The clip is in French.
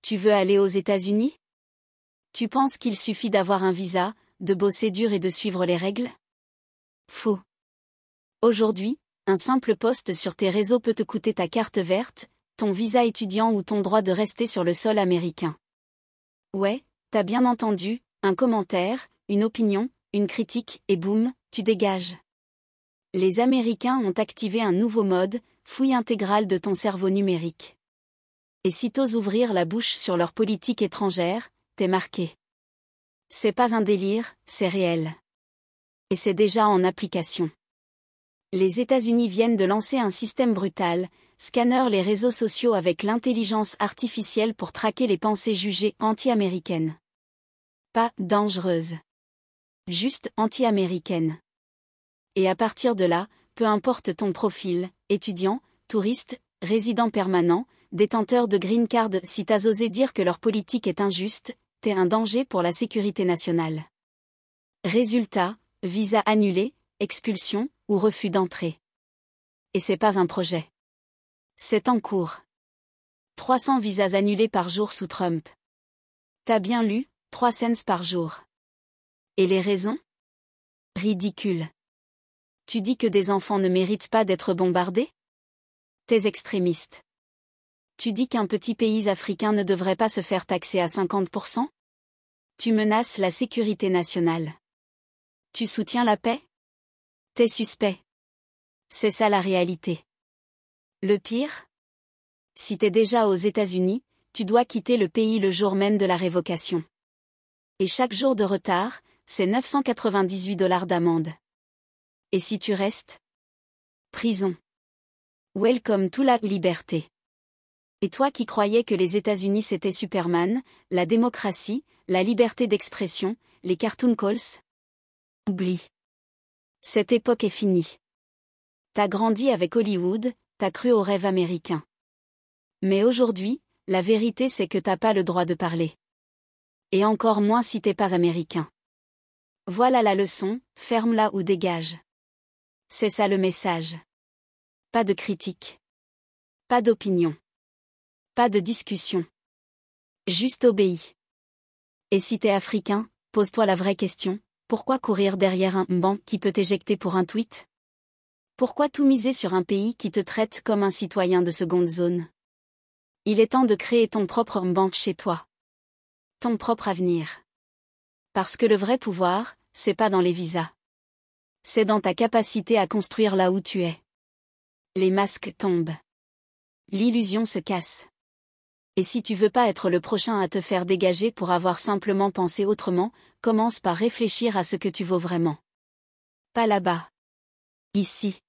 Tu veux aller aux États-Unis? Tu penses qu'il suffit d'avoir un visa, de bosser dur et de suivre les règles? Faux. Aujourd'hui, un simple post sur tes réseaux peut te coûter ta carte verte, ton visa étudiant ou ton droit de rester sur le sol américain. Ouais, t'as bien entendu, un commentaire, une opinion, une critique, et boum, tu dégages. Les Américains ont activé un nouveau mode, fouille intégrale de ton cerveau numérique. Et si t'oses ouvrir la bouche sur leur politique étrangère, t'es marqué. C'est pas un délire, c'est réel. Et c'est déjà en application. Les États-Unis viennent de lancer un système brutal, scanner les réseaux sociaux avec l'intelligence artificielle pour traquer les pensées jugées anti-américaines. Pas dangereuses. Juste anti-américaines. Et à partir de là, peu importe ton profil, étudiant, touriste, résident permanent, détenteur de green card, si t'as osé dire que leur politique est injuste, t'es un danger pour la sécurité nationale. Résultat, visa annulé, expulsion, ou refus d'entrée. Et c'est pas un projet. C'est en cours. 300 visas annulés par jour sous Trump. T'as bien lu, 3 cents par jour. Et les raisons? Ridicule. Tu dis que des enfants ne méritent pas d'être bombardés? T'es extrémiste. Tu dis qu'un petit pays africain ne devrait pas se faire taxer à 50%? Tu menaces la sécurité nationale. Tu soutiens la paix? T'es suspect. C'est ça la réalité. Le pire? Si t'es déjà aux États-Unis, tu dois quitter le pays le jour même de la révocation. Et chaque jour de retard, c'est 998 $ d'amende. Et si tu restes? Prison. Welcome to la liberté. Et toi qui croyais que les États-Unis c'était Superman, la démocratie, la liberté d'expression, les cartoon calls? Oublie. Cette époque est finie. T'as grandi avec Hollywood, t'as cru au rêve américain. Mais aujourd'hui, la vérité c'est que t'as pas le droit de parler. Et encore moins si t'es pas américain. Voilà la leçon, ferme-la ou dégage. C'est ça le message. Pas de critique. Pas d'opinion. Pas de discussion. Juste obéis. Et si t'es africain, pose-toi la vraie question, pourquoi courir derrière un banc qui peut t'éjecter pour un tweet? Pourquoi tout miser sur un pays qui te traite comme un citoyen de seconde zone? Il est temps de créer ton propre banque chez toi. Ton propre avenir. Parce que le vrai pouvoir, c'est pas dans les visas. C'est dans ta capacité à construire là où tu es. Les masques tombent. L'illusion se casse. Et si tu veux pas être le prochain à te faire dégager pour avoir simplement pensé autrement, commence par réfléchir à ce que tu vaux vraiment. Pas là-bas. Ici.